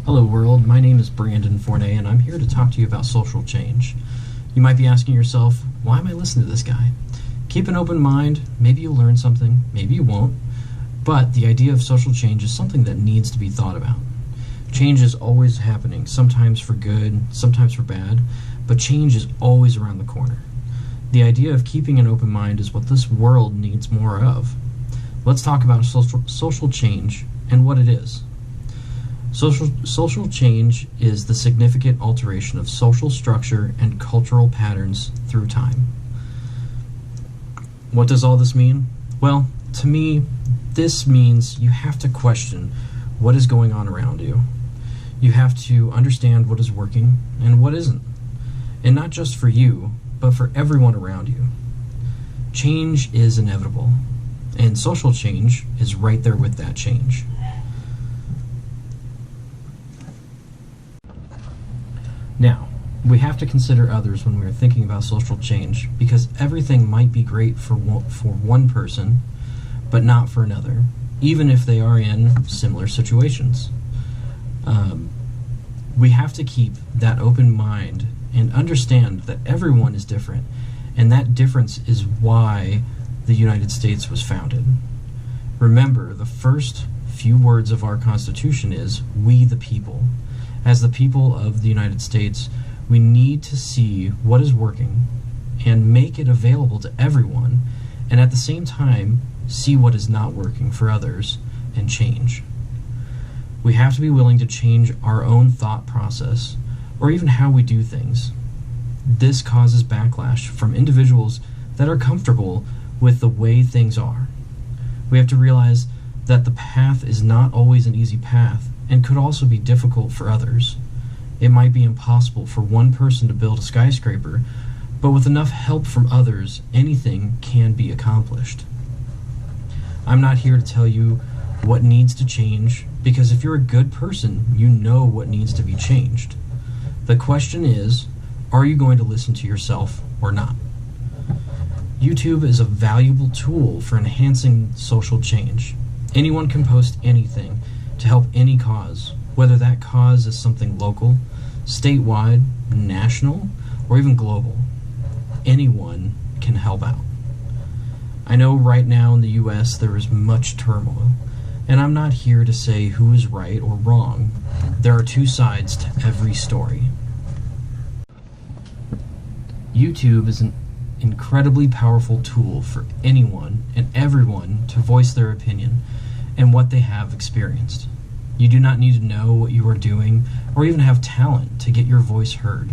Hello world, my name is Wk2FournetB and I'm here to talk to you about social change. You might be asking yourself, why am I listening to this guy? Keep an open mind, maybe you'll learn something, maybe you won't, but the idea of social change is something that needs to be thought about. Change is always happening, sometimes for good, sometimes for bad, but change is always around the corner. The idea of keeping an open mind is what this world needs more of. Let's talk about social change and what it is. Social change is the significant alteration of social structure and cultural patterns through time. What does all this mean? Well, to me, this means you have to question what is going on around you. You have to understand what is working and what isn't. And not just for you, but for everyone around you. Change is inevitable, and social change is right there with that change. Now, we have to consider others when we're thinking about social change, because everything might be great for one person, but not for another, even if they are in similar situations. We have to keep that open mind and understand that everyone is different, and that difference is why the United States was founded. Remember, the first few words of our Constitution is, "We the people." As the people of the United States, we need to see what is working and make it available to everyone, and at the same time, see what is not working for others and change. We have to be willing to change our own thought process, or even how we do things. This causes backlash from individuals that are comfortable with the way things are. We have to realize that the path is not always an easy path and could also be difficult for others. It might be impossible for one person to build a skyscraper, but with enough help from others, anything can be accomplished. I'm not here to tell you what needs to change, because if you're a good person, you know what needs to be changed. The question is, are you going to listen to yourself or not? YouTube is a valuable tool for enhancing social change. Anyone can post anything to help any cause, whether that cause is something local, statewide, national, or even global. Anyone can help out. I know right now in the US there is much turmoil, and I'm not here to say who is right or wrong. There are two sides to every story. YouTube is an incredibly powerful tool for anyone and everyone to voice their opinion and what they have experienced. You do not need to know what you are doing or even have talent to get your voice heard.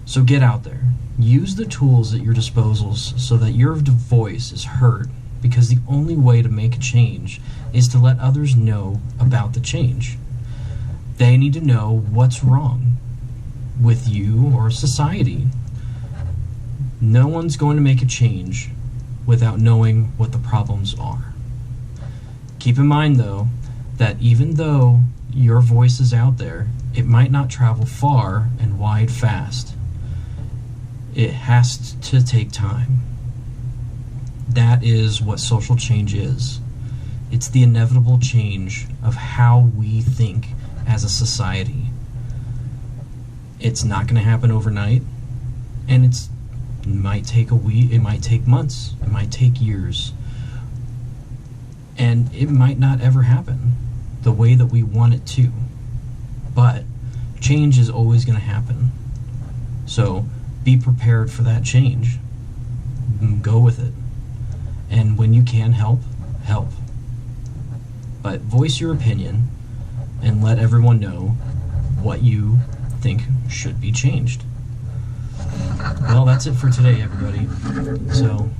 So get out there. Use the tools at your disposals so that your voice is heard, because the only way to make a change is to let others know about the change. They need to know what's wrong with you or society. No one's going to make a change without knowing what the problems are. Keep in mind, though, that even though your voice is out there, it might not travel far and wide fast. It has to take time. That is what social change is. It's the inevitable change of how we think as a society. It's not going to happen overnight, and it might take a week, it might take months, it might take years, and it might not ever happen the way that we want it to. But change is always going to happen. So be prepared for that change. Go with it. And when you can help, help. But voice your opinion and let everyone know what you think should be changed. Well, that's it for today, everybody. So